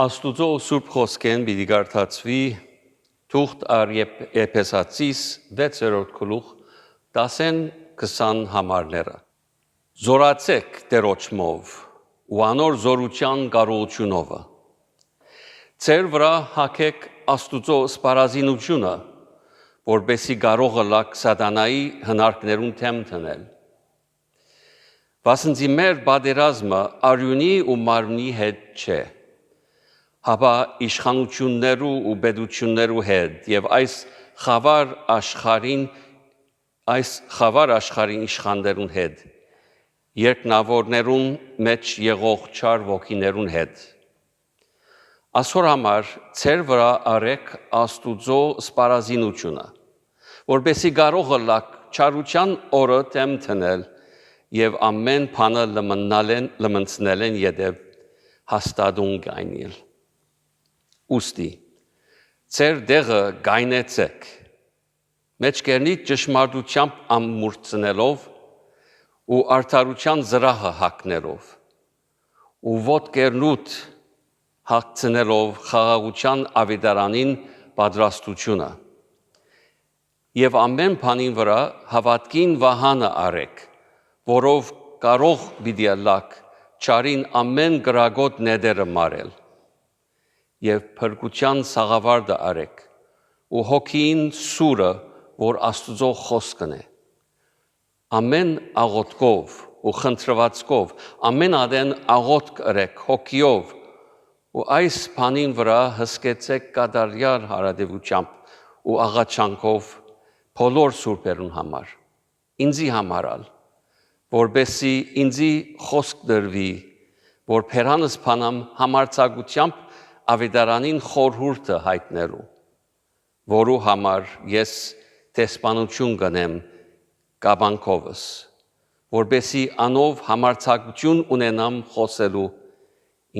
Աստուծո Սուրբ Խոսքեն պիտի կարդացվի թուղթ առ Եփեսացիս 6-րդ գլուխ 10-20 համարները։ Զորացեք Տերոջմով ու անոր զորության կարողությունովը։ Ձեր վրա հագեք Աստուծո սպառազինությունը, որպեսզի կարող ըլլաք սատանայի հնարքներուն թեմ դնել։ Վասնզի մեր պատերազմը արյունի ու մարմնի հետ չէ, հապա իշխանություններու ու պետություններու հետ եւ այս խավար աշխարհին իշխաններուն հետ, երկնավորներուն մեջ եղող չար ոգիներուն հետ։ Այսօր համար ձեր վրա արեք Աստուծո սպառազինությունը, որպեսզի կարող ըլլաք չարության օրը դեմ դնել եւ ամեն բանը լմնցնելեն յետև հաստատուն գայնել։ Ուստի ձեր դեղը գայնեցեք, մեջկերնից ճշմարտությամբ ամմուրցնելով ու արդարության զրահը հագներով ու ոտքերնուտ հագցնելով խաղաղության ավետարանին պատրաստությունը եւ ամեն բանին վրա հավատքին վահանը արեք, որով կարող պիտի ըլլաք չարին ամեն գրագոտ նետերը մարել եւ փրկության սաղավարտը արեք ու հոգին սուրը, որ Աստուծո խոսքն է, ամեն աղոթքով ու խնդրվածքով ամեն ադեն աղոթք ըրեք հոգիով ու այս բանին վրա հսկեցեք կատարյալ հարադեվությամբ ու աղաչանքով բոլոր սուրբերուն համար, ինձի համարալ, որպեսզի ինձի խոսք դրվի, որ փերանս բանամ համարձակությամբ ավետարանին խորհուրդը հայտնելու, որու համար ես դեսպանություն կնեմ կաբանքովս, որպեսզի անով համարձակություն ունենամ խոսելու,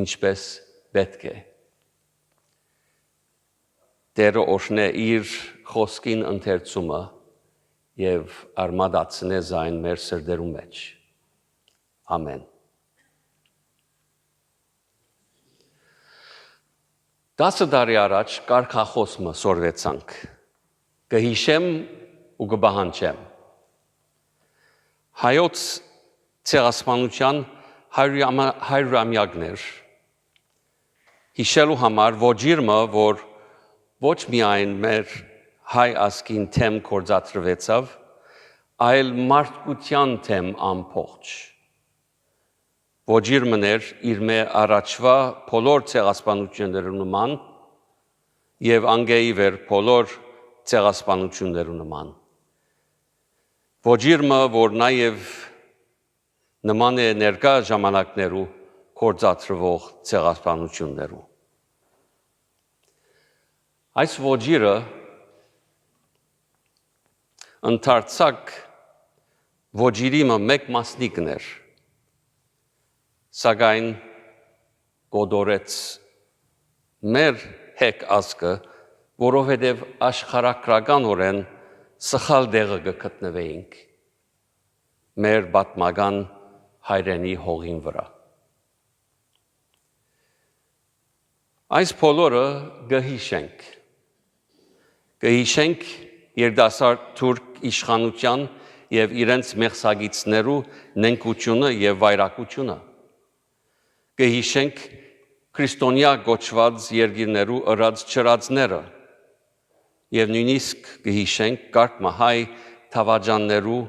ինչպես պետք է։ Տերը օրհնե իր խոսքին ընթերցումը եւ արմատացնե զայն մեր սրտերու մեջ։ Ամեն։ 10 տարի առաջ կարգախոսը սորվեցանք։ Կհիշեմ ու կբահանջեմ։ Հայոց ցեղասպանության 100-ամյակներ հիշելու համար ոչիրմը, որ ոչ միայն մեր հայ ազգին թեմ գործադրվեցավ, այլ մարդկության թեմ ամբողջ։ Ոչիրմներ իր մե առաջվա բոլոր ցեղասպանություններու նման եւ անգեիվեր բոլոր ցեղասպանություններու նման։ Ոչիրմը, որ նաեւ նման է ներկա ժամանակներու գործադրվող ցեղասպանություններու։ Այս ոչիրը ընդարձակ ոչիրիմը մեկ մասնիկներ, սակայն գոդորեց մեր հեկ ազգը, որովհետև աշխարհակրականորեն սխալ դեղը կգտնվեինք մեր պատմական հայրենի հողին վրա։ Այս բոլորը կհիշենք երդասարդ թուրք իշխանության եւ իրենց մեղսագիցներու նենգությունը եւ վայրակությունը։ Կհիշենք քրիստոնյա գոչված երկիրներու ըրած չրածները եւ նույնիսկ կհիշենք կարգմահայ թավաջաններու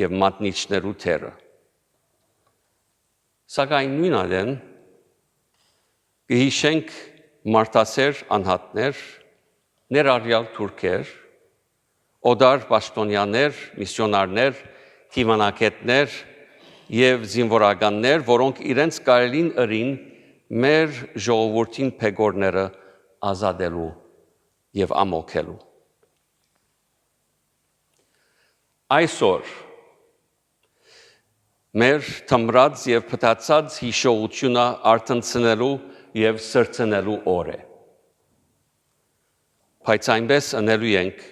եւ մատնիչներու թերը։ Սակայն նույնադեն կհիշենք մարդասեր անհատներ, ներառյալ թուրքեր, օդար պաշտոնյաներ, միսիոնարներ, թիմանակետներ եւ զինվորականներ, որոնք իրենց կարելին ըրին մեր ժողովրդին փեգորները ազատելու եւ ամոքելու։ Այսօր մեր թմրած եւ փտացած հիշողությունը արտնցնելու եւ սրցնելու օր է։ Բայց այնպես անելու ենք,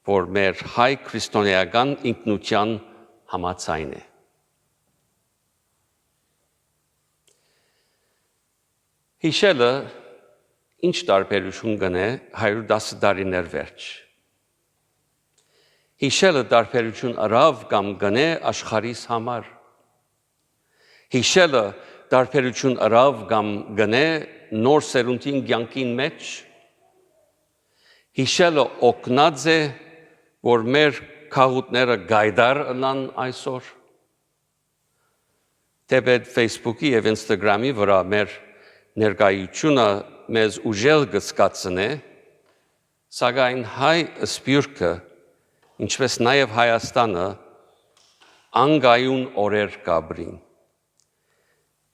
որ մեր հայ քրիստոնեական ինքնության համաձայն է։ Հիշելը ինչ տարբերություն կնե 110 տարիներ վերջ։ Հիշելը տարբերություն արավ կամ գնե աշխարհիս համար։ Հիշելը տարբերություն արավ կամ գնե նոր սերունդին կյանքին մեջ։ Հիշելը օգնած է, որ մեր քաղուտները գայդար ընան այսօր։ Թեպետ Facebook-ի և Instagram-ի վրա մեր ներկայությունը մեզ ուժեղ կզգացնե, սակայն հայ սփյուռքը, ինչպես նաև Հայաստանը անգայուն օրեր կապրին։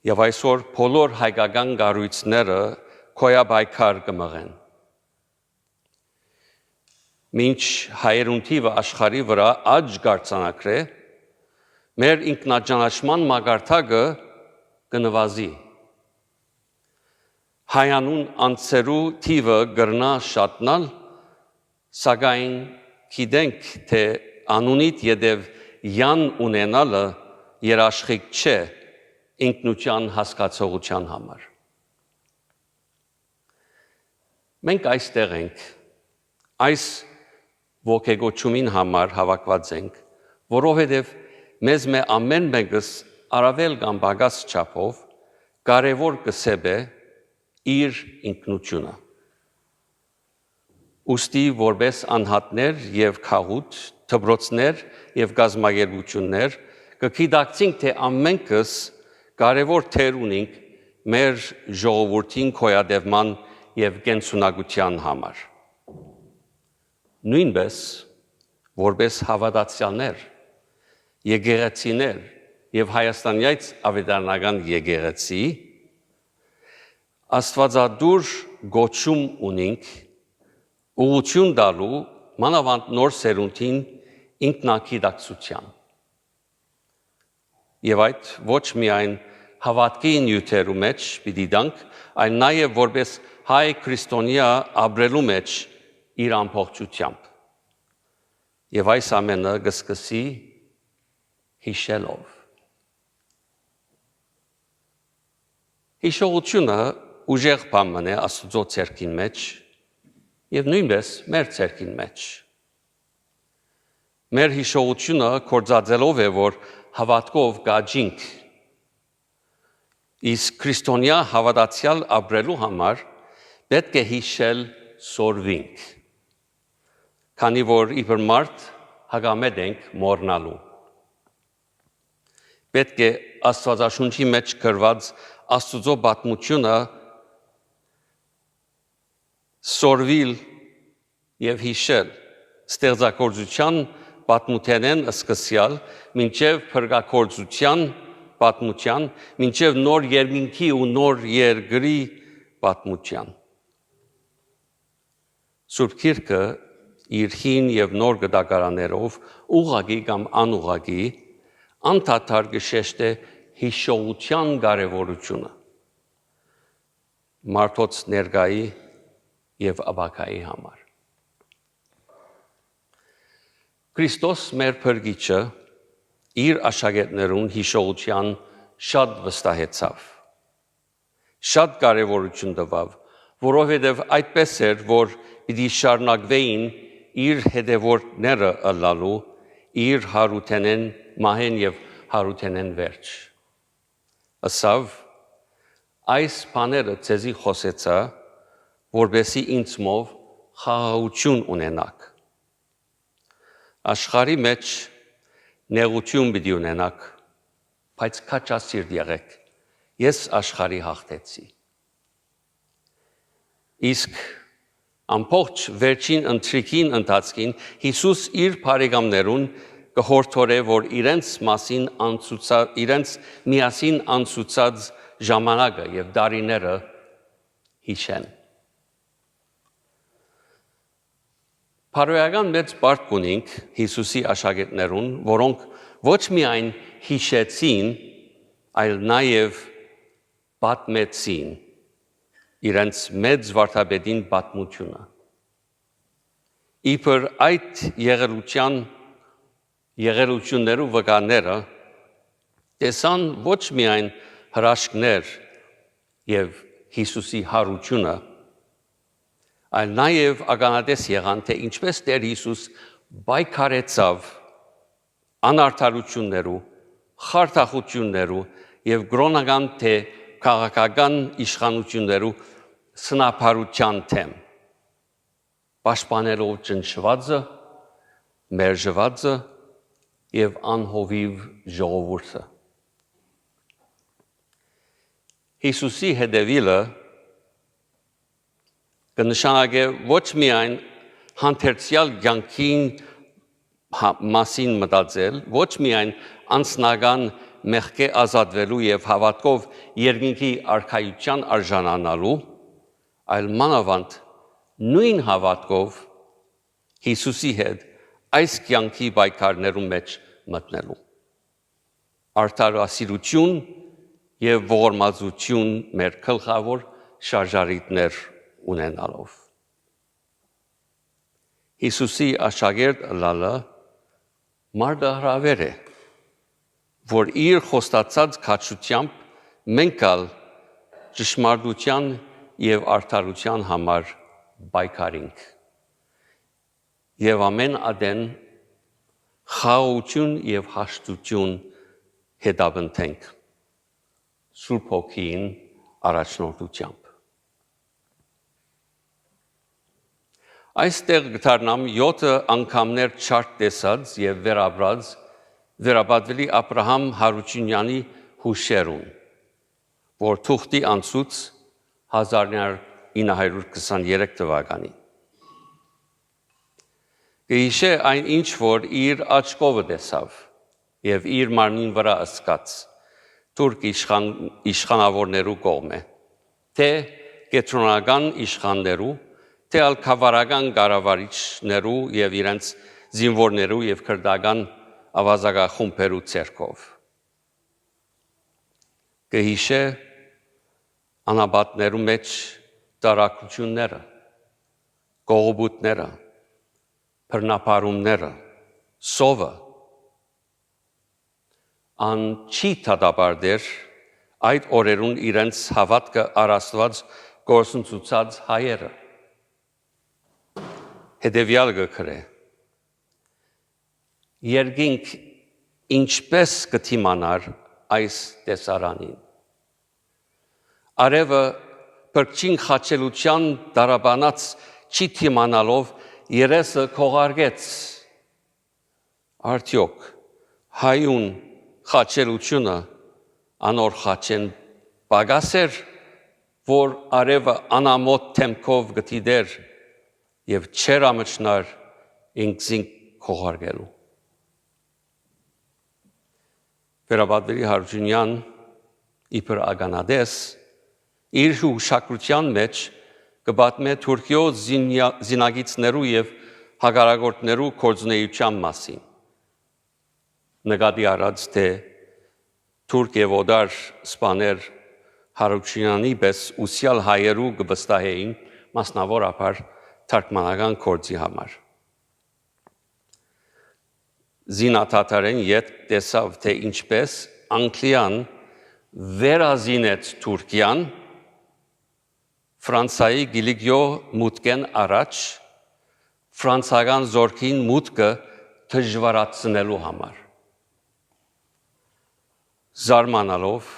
Եվ այսօր բոլոր հայկական կառույցները քոյապայքար կմղեն։ Մինչ հայերուն թիվը աշխարհի վրա աճ կարձանագրե, մեր ինքնաճանաչման մակարդակը կնվազի։ Հայանուն անձերու թիվը կրնա շատնալ, սակայն գիտենք, թե անունիդ յետև յան ունենալը երաշխիք չէ ինքնության հասկացողության համար։ Մենք այստեղ ենք, այս ոգեգոճումին համար հավաքված ենք, որովհետև մեզ ամեն մեկս առավել կամ պակաս չափով կարևոր կսեպ է իր ինքնությունը։ Ուստի որպես անհատներ և քաղուտ, դպրոցներ և կազմակերպություններ կգիտակցենք, թե ամենքս կարևոր դեր ունենք մեր ժողովրդին գոյատևման և կենսունակության համար։ Նույնպես որպես հավատացյալներ, եկեղեցիներ և Հայաստանյաց ավետարանական եկեղեցի աստվածադուր գոչում ունենք ուղղություն տալու մանավանդ նոր սերունդին ինքնագիտակցության։ Եվ այդ ոչ միայն հավատքի նյութերու մեջ պիտի տանք, այլ նաև որպես հայ քրիստոնյա ապրելու մեջ իր ամբողջությամբ։ Եվ այս ամենը կսկսի հիշելով։ Հիշողությունը ուժեղ բան է Աստծո ցերքին մեջ և նույնպես մեր ցերքին մեջ։ Մեր հիշողությունը կործածելով է, որ հավատքով կաճինք, իսկ քրիստոնյա հավատացյալ ապրելու համար պետք է հիշել սորվինք, քանի որ իբր մարդ հագամետ ենք մոռնալու։ Պետք է Աստվածաշունչի մեջ գրված Աստծո պատմությունը սորվիլ և հիշել ստեղծագործության պատմութենեն սկսյալ, մինչև փրկագործության պատմության, մինչև նոր երկինքի ու նոր երկրի պատմության։ Սուրբ Գիրքը իր հին և նոր գտակարաններով ուղղակի կամ անուղղակի անդադար կշեշտե հիշողության կարևորությունը մարդոց ներկայի և ապագայի համար։ Քրիստոս մեր փրկիչը իր աշակերտներուն հիշողության շատ վստահեցավ։ Շատ կարևորություն տվավ, որովհետև այդպես էր, որ պիտի շարունակվեին իր հետևորդները ըլլալու իր հարութենեն մահեն և հարութենեն վերջ։ Ասավ, այս բաները ձեզի խոսեցա, որպեսզի ինձմով խաղաղություն ունենաք։ Աշխարհի մեջ նեղություն պիտի ունենաք, բայց քաջասիրտ եղեք, ես աշխարհի հաղթեցի։ Իսկ ամբողջ վերջին ընթրիքին ընթացքին Հիսուս իր բարեկամներուն կհորդորե, որ իրենց միասին անցուցած ժամանակը և դարիները հիշեն։ Փարոյական մեծ պարտք ունենք Հիսուսի աշակերտներուն, որոնք ոչ միայն հիշեցին, այլ նաև պատմեցին իրենց մեծ վարդապետին պատմությունը։ Իբր այդ եղերություններու վկաները տեսան ոչ միայն հրաշքներ և Հիսուսի հարությունը, այլ նաև ականատես եղան, թե ինչպես Տեր Հիսուս պայքարեցավ անարդարություններու, խարդախություններու եւ գրոնական թե քաղաքական իշխանություններու սնափարության թեմ, պաշտպանելով ճնշվածը, մերժվածը եւ անհովիվ ժողովուրդը։ Հիսուսի հետևելը կնշանակե ոչ միայն հանդերձյալ կյանքին մասին մտածել, ոչ միայն անձնական մեղքի ազատվելու եւ հավատքով երկինքի արքայության արժանանալու, այլ մանավանդ նույն հավատքով Հիսուսի հետ այս կյանքի պայքարներու մեջ մտնելու։ Արդարասիրություն եւ ողորմածություն մեր գլխավոր շարժարիտներ ունենալով։ Հիսուսի աշակերտ լալը մարտահրավեր է, որ իր խոստացած քաջությամբ մենք ալ ճշմարտության եւ արդարության համար պայքարենք եւ ամեն ադեն խաղաղություն եւ հաշտություն հետապնդենք Սուրբ Հոգին առաջնորդությամբ։ Այստեղ գտարնամ 7 անգամներ չարտ տեսած եւ վերաբադվելի Աբրահամ Հարությունյանի հուշերուն, որ թուղթի անցուց 1923 թվականին։ Կհիշե այն ինչ, որ իր աչքովը տեսավ եւ իր մարմնին վրա ըսկաց թուրք իշխանավորներու կողմէ, թե կենտրոնական իշխաններու, թե ալքավարական կառավարիչներու եւ իրենց զինվորներու եւ քրդական ավազակախումբերու ցերկով։ Կհիշե անաբատներու մեջ տարակությունները, կողոպուտները, բռնապարումները, սովը, ան չի դատապարտեր այդ օրերուն իրենց հավատքը առաստված գործընծուցած հայերը։ Հետևյալ գքրե. երկինք ինչպես կթիմանար այս տեսարանին։ Արևը բրկչին խաչելության դարաբանած չի թիմանալով երեսը քողարկեց։ Արդյոք հայուն խաչելությունը անոր խաչեն պագասեր, որ արևը անամոտ թեմքով գտիդեր եւ չեր ամճնար ինքզին քողարկելու։ Վերաբադվելի Հարությունյան իբր ականադես իր հուշակրության մեջ կպատմե Թուրքիո զինագիծներու եւ հակառակորդներու գործունեության մասին։ Նկատի առած թե թուրք եւ օդար սպաներ Հարությունյանի պես ուսյալ հայերու կվստահեին մասնավորապես թարգմանական գործի համար։ Զինաթաթարեն ետ տեսավ, թե ինչպես Անգլիան վերազինեց Թուրքիան Ֆրանսայի գիլիգյո մուտքեն առաջ ֆրանսական զորքին մուտքը դժվարացնելու համար։ Զարմանալով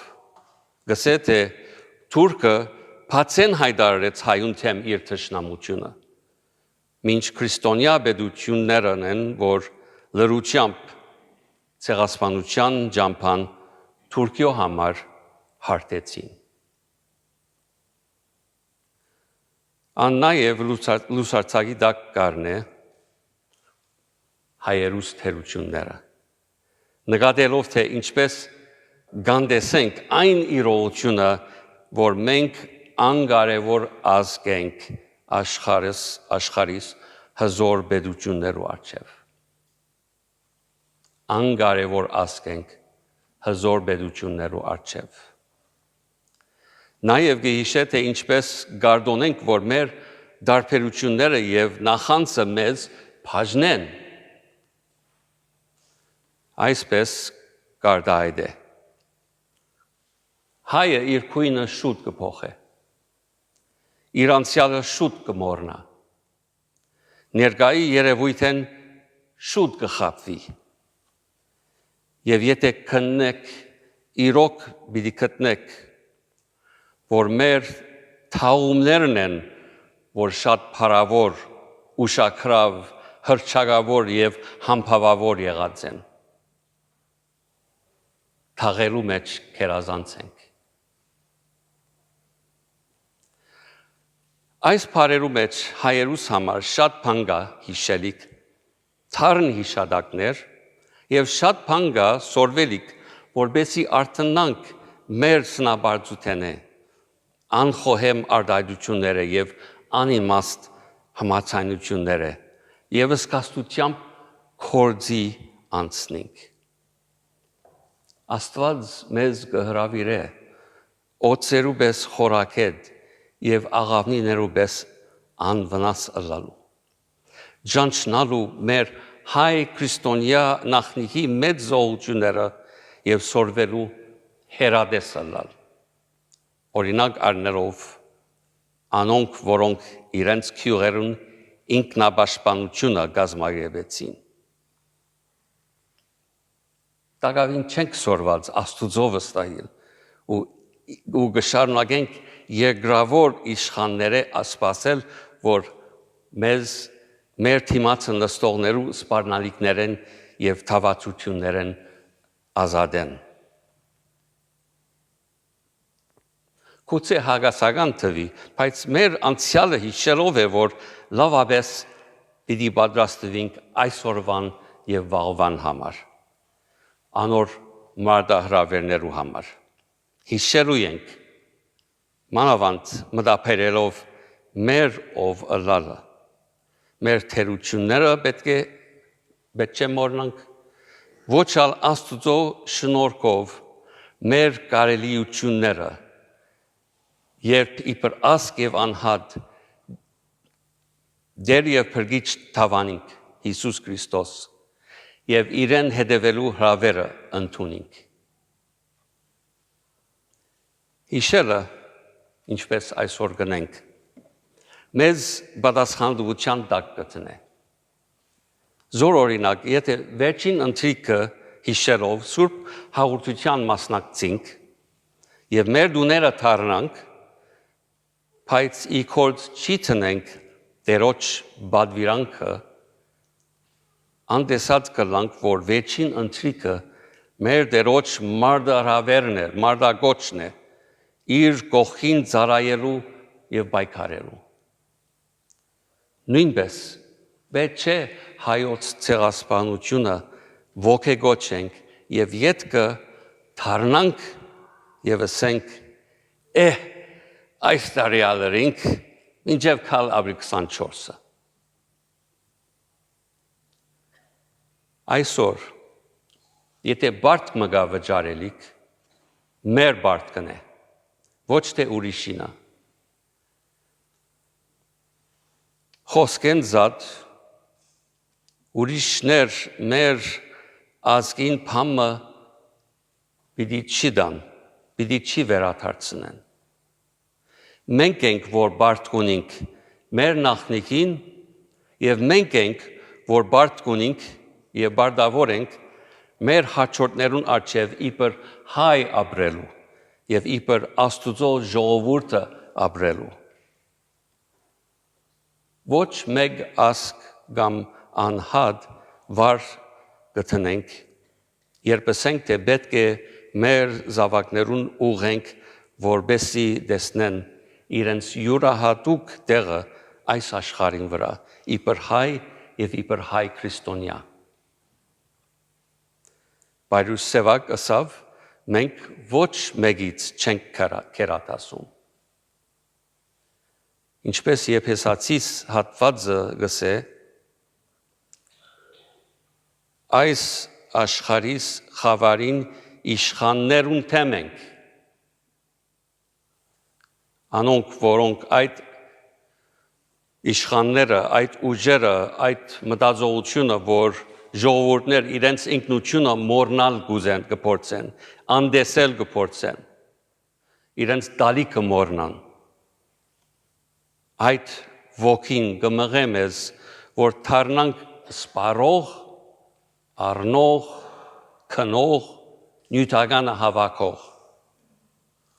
գսե թե թուրքը բացեն հայտարարեց հայուն թեմ իր թշնամությունը, մինչ քրիստոնյա պետություններն են, որ լրությամբ ցեղասպանության ջամփան Թուրքիո համար հարթեցին։ Ան նաև լուսարցակի դակ կառնե հայերուս թերությունները, նկատելով թե ինչպես գանդեսենք այն իրողությունը, որ մենք անկարևոր ազգ ենք աշխարհիս հզոր պետություններու առջև։ Անկարևոր ազգ ենք հզոր պետություններու առջև։ Նաև գիհիշե թե ինչպես գարդոնենք, որ մեր դարբերությունները եւ նախանցը մեզ բաժնեն։ Այսպես գարդայդ է։ Հայը իր քույնը շուտ կփոխե։ իր անցյալը շուտ կմոռնա։ Ներկայի երևույթն շուտ կխաբվի։ Եվ եթե քննեք, իրոք պիտի գտնեք, որ մեր թաղումներն են, որ շատ փառավոր, ուշագրավ, հռչակավոր եւ համբավավոր եղած են։ Թաղերու մեջ կերազանցենք։ Այս բարերու մեջ հայերուս համար շատ բան կա հիշելիք, թարն հիշադակներ եւ շատ բան կա սորվելիք, որբեսի արտնանք մեր սնաբարձութենե, անխոհեմ արտահայտությունները եւ անիմաստ համացանությունները եւ սկաստությամբ կորձի անցնենք։ Աստված մեզ կհրավիրե օծերու պես խորակետ եւ աղավնիներու պես անվնաս ըլլալու։ Ճանչնալու մեր հայ քրիստոնյա նախնիքի մեծ զորությունները եւ սորվելու հերադես ըլլալ։ Օրինակ առներով անոնք, որոնք իրենց քյուղերուն ինքնապաշտպանությունը գազմագերեցին։ Տակավին չենք սորված Աստուծո վստահիլ ու կշարունակենք երկրավոր իշխանները ասպասել, որ մեր թիմացը նստողներու սպառնալիքներեն եւ թավացություններեն ազատեն։ Գուցե հագասական թվի, բայց մեր անցյալը հիշելով է, որ լավապես պիտի պատրաստվենք այսօրվան եւ վաղվան համար, անոր մարտահրավերներու համար։ Հիշելու ենք, մանավանդ մտապերելով մեր ով ըլլալը, մեր թերությունները պետք է մոռնանք, ոչ ալ Աստուծո շնորհքով մեր կարելիությունները, երբ իբր ասկ եւ անհատ դեր եւ փրկիչ թավանինք Հիսուս Քրիստոս եւ իրեն հետևելու հրավերը ընդունինք։ Հիշելը, ինչպես այսօր գնենք, մեզ պատասխանատվության տակ կտնե։ Զոր օրինակ, եթե վերջին ընթրիքը հիշելով Սուրբ հաղորդության մասնակցենք եւ մեր դուները թարնանք, բայց իքորդ չի տնենք Տերոջ բադվիրանքը, անդեսած կլանք, որ վերջին ընթրիքը մեր Տերոջ մարտագոչն է, իր կողքին ծառայելու եւ պայքարելու։ Նույնպես պետք չէ հայոց ցեղասպանությունը ոգեգոչենք եւ յետքը թարնանք եւ ասենք այս տարի ալերինք մինչև քալ ապրիլ 24-ը։ Այսօր, եթե բարդ մգա վճարելիք, մեր բարդ կնե, ոչ թե ուրիշինը։ Խոսքեն զատ, ուրիշներ մեր ազգին փամը պիտի չի դան, պիտի չի վերադարձնեն։ Մենք ենք, որ բարդ կունինք մեր նախնիկին եւ մենք ենք, որ բարդ կունինք եւ բարդավոր ենք մեր հաջորդներուն առջև իբր հայ ապրելու եւ իբր Աստուծո ժողովուրդը ապրելու։ Ոչ մեկ ասկ կամ անհատ վար գտնենք, երբ ասենք, թե պետք է մեր զավակներուն ուղենք, որբեսի տեսնեն իրենց յուրահատուկ տեղը այս աշխարհին վրա, իբր հայ եւ իբր հայ քրիստոնյա։ Բայրուս սևակ ասավ, մենք ոչ մեկից չենք կերատասում։ Ինչպես Եփեսացիս հատվածը գսե, այս աշխարհիս խավարին իշխաններուն թեմ ենք, անոնք, որոնք այդ իշխանները, այդ ուժերը, այդ մտածողությունը, որ ժողովուրդներ իրենց ինքնությունը մոռնալ կուզեն կփորձեն, անդեսել կփորձեն, իրենց տալիքը մոռնան։ Այդ ոգին կմղե մեզ, որ դառնանք սպառող, առնող, քնող, նյութականը հավաքող։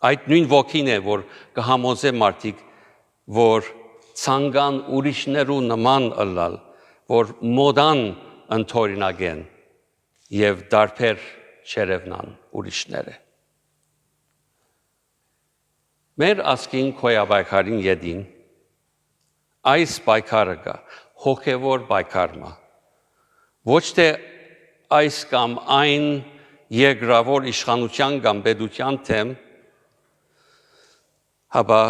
Այդ նույն ոգին է, որ կհամոզե մարդիկ, որ ցանկան ուրիշներու նման ըլլալ, որ մոդան ընթորինագեն եւ դարբեր չերևնան ուրիշները։ Մեր ասկին քոյաբայքարին յետին այս բայկարը կա, հոգևոր բայկարմա, ոչ թե այս կամ այն երկրավոր իշխանության կամ պետության թեմ, հաբա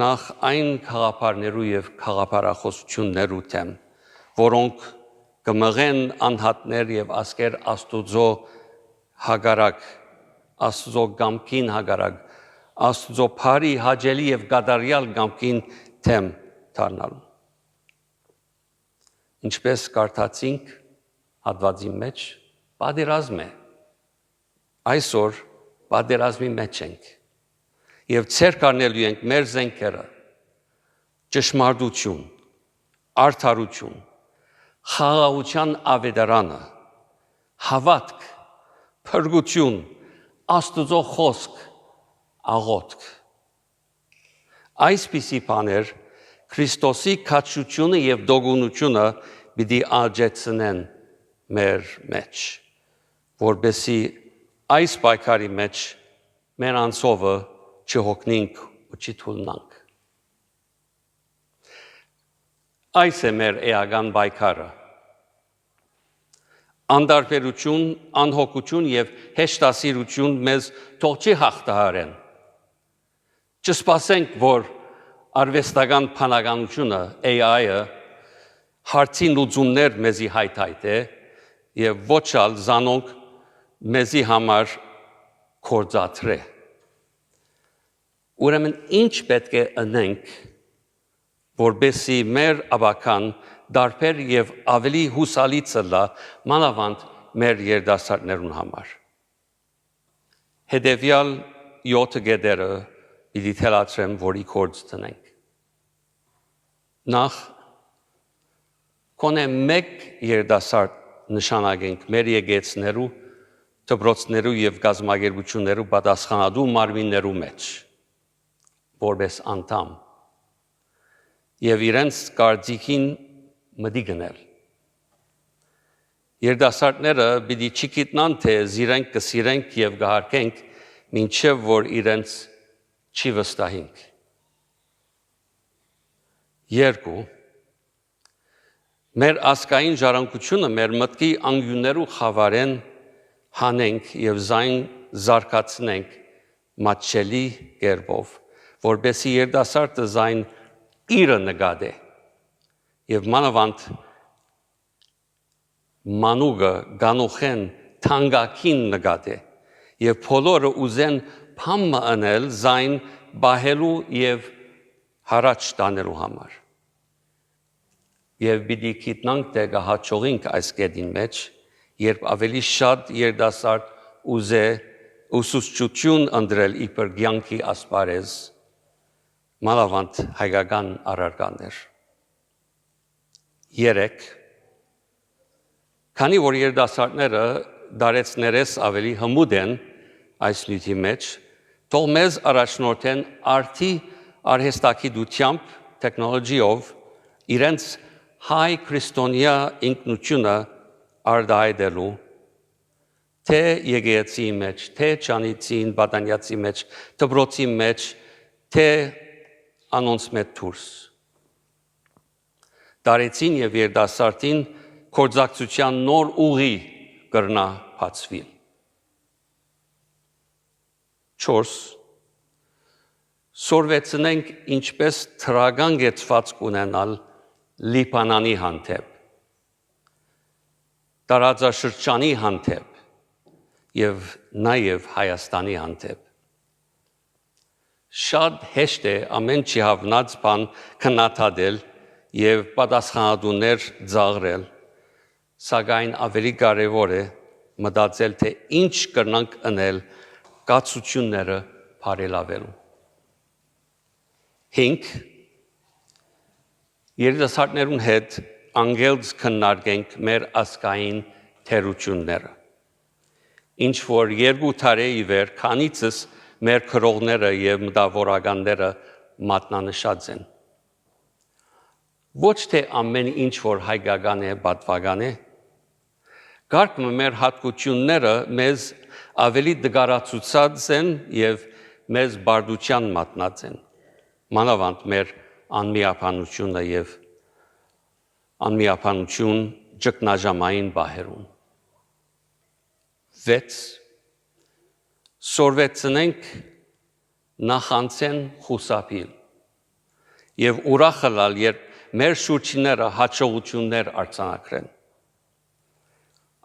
նախ այն խաղապարներու և խաղապարախոսություններու թեմ, որոնք կմղեն անհատներ և ասկեր Աստուծո հագարակ, Աստուծո գամքին հագարակ, Աստուծո բարի հաճելի և կատարյալ գամքին թեմ դառնալու։ Ինչպես կարդացինք հատվածի մեջ, պատերազմ է։ Այսօր պատերազմի մեջ ենք և ցերկ առնելու ենք մեր զենքերը, ճշմարտություն, արդարություն, խաղաղության ավետարանը, հավատք, փրկություն, Աստուծո խոսք, աղոթք։ Այսպիսի բաներ Քրիստոսի քաջությունը և դողունությունը պիտի աճեցնեն մեր մեջ, որպեսզի այս պայքարի մեջ մեր անցովը չհոգնենք ու չթուլնանք։ Այս է մեր էական պայքարը։ Անդարբերություն, անհոգություն և հեշտասիրություն մեզ թող չի հաղթահարեն։ Չսպասենք, որ արվեստական բանականությունը, AI-ը հարցի լուծումներ մեզի հայթայթ է և ոչ ալ զանոնք մեզի համար կործադրե։ Ուրեմն ինչ պետք է ընենք, որպեսզի մեր ավական դարբեր և ավելի հուսալի ծլա մանավանդ մեր երիտասարդներուն համար։ Հետևյալ 7 կետերը պիտի թելադրեմ, որի գործ դնենք։ Նախ կոնե մեկ երիտասարդ նշանակենք մեր եկեղեցիներու, դպրոցներու և գազམ་ագերբություններու պատասխանատու մարմիններու մեջ, որպես անդամ և իրենց կարծիքին մտի գնել։ Երիտասարդները պիտի չգիտնան, թե զիրենք կսիրենք և կհարգենք, մինչև որ իրենց չի վստահենք։ 2. Մեր ասկային ժառանգությունը մեր մտքի անկյուններու խավարեն հանենք և զայն զարգացնենք մատչելի կերպով, որպեսզի երիտասարդը զայն իրը նկատե և մանավանդ մանուկը գանուխեն թանկագին նկատե և բոլորը ուզեն փամը անել զայն բահելու և հարաճ տանելու համար։ Եվ պիտի գիտնանք, թե կհաջողենք այս կետին մեջ, երբ ավելի շատ երիտասարդ ուզե ուսուցչություն ընտրել իբր կյանքի ասպարեզ, մանավանդ հայկական առարկաներ։ 3. Քանի որ երիտասարդները դարեցներես ավելի հմուտ են այս նյութի մեջ, թող մեզ առաջնորդեն արդի արհեստագիտությամբ, տեխնոլոգիով իրենց հայ քրիստոնյա ինքնությունը արտահայտելու, թե եկեղեցի մեջ, թե ճանիծին, պատանյացի մեջ, դպրոցի մեջ, թե անոնց մեջ դուրս։ Դարեցին և երիտասարդին գործակցության նոր ուղի կրնա բացվի։ 4. Սորվեցնենք ինչպես թրական գեցվածք ունենալ Լիբանանի հանդեպ, տարածաշրջանի հանդեպ և նաև Հայաստանի հանդեպ։ Շատ հեշտ է ամեն չհավնած բան քննադատել և պատասխանատուներ ծաղրել, սակայն ավելի կարևոր է մտածել, թե ինչ կրնանք անել կացությունները բարելավելու։ 5. երիտասարդներուն հետ անգելց քննարկենք մեր ասկային թերությունները։ Ինչ որ 2 տարի վեր քանիցս մեր քրողները եւ մտավորականները մատնանշած են։ Ոչ թե ամեն ինչ որ հայկական է, պատվական է, Գարկը մեր հատկությունները մեզ ավելի դգարացուցած են եւ մեզ բարդության մատնած են։ Մանավանդ մեր անմիապանությունը եւ անմիապանություն ճգնաժամային բահերուն։ 6. Սորվեցնենք նախանցեն խուսափիլ եւ ուրախալալ, երբ մեր շուրջիները հաջողություններ արձանագրեն։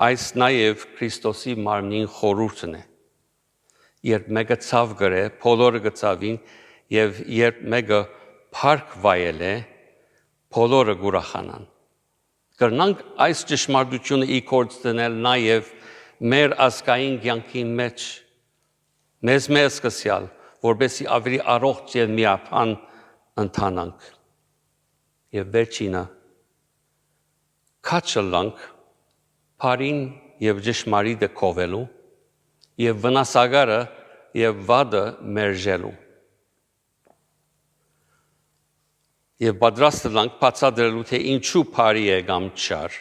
Այս նաև Քրիստոսի մարմնին խորհուրդն է։ Երբ մեկը ցավ գրե, բոլորը գծավին եւ երբ մեկը փառք վայել է, բոլորը գուրախանան։ Կրնանք այս ճշմարտությունը իգործ դնել նաև մեր ազգային կյանքի մեջ, մեզ սկսյալ, որպեսզի ավելի առողջ եւ միապան ընթանանք։ Եվ վերջինը քաչլանք Փարին եւ ճշմարիտը կովելու եւ վնասագարը եւ վադը մերժելու եւ պատրաստ լանք բացատրելու թե ինչու փարի է կամ չար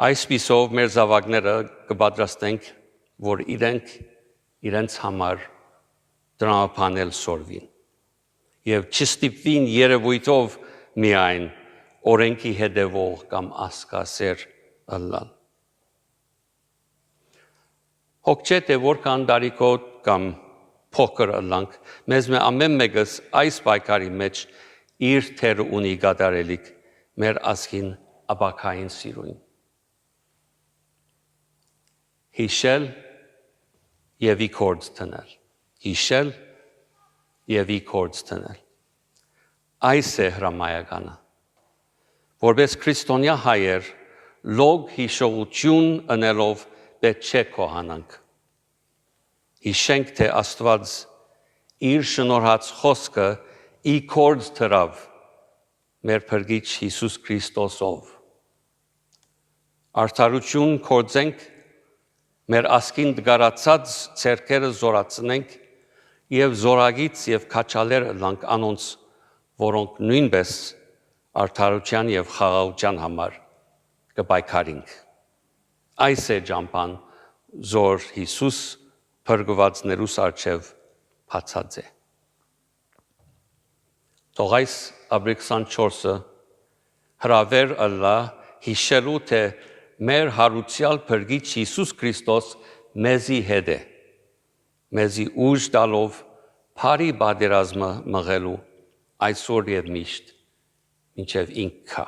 այսպիսով մեր զավակները կպատրաստենք որ իրենց համար դրամապանել սորվին եւ չստիպվին երևույթով միայն օրենքի հետևող կամ ասկասեր ըլլալ։ Հոգ թե որքան դարիքոտ կամ փոքր ըլլանք, մեզ ամեն մեկս այս պայքարի մեջ իր թերը ունի կատարելիք մեր ազգին ապակային սիրույն։ Հիշել եւ իգործ դնել։ Հիշել եւ իգործ դնել։ Այս է հրամայականը։ Որպես քրիստոնյա հայեր լոգ հիշողություն ընելով պետք չէ կոհանանք։ Հիշենք, թե Աստված իր շնորհած խոսքը իգործ դրավ մեր փրկիչ Հիսուս Քրիստոսով։ Արդարություն կործենք, մեր ասկին դգարացած ցերկերը զորացնենք եւ զորագից եւ քաչալեր լանք անոնց, որոնք նույնպես արդարության եւ խաղաղության համար կպայքարենք։ Այս է ճամփան, զոր Հիսուս փրկվածներուս արչև բացած է։ Թող այս ապրիլ 24-ը հրավեր ըլլա հիշելու, թե մեր հարուցյալ փրկիչ Հիսուս Քրիստոս մեզի հետ է, մեզի ուժ տալով փարի պատերազմը մղելու այսօր եւ միշտ մինչև ինքը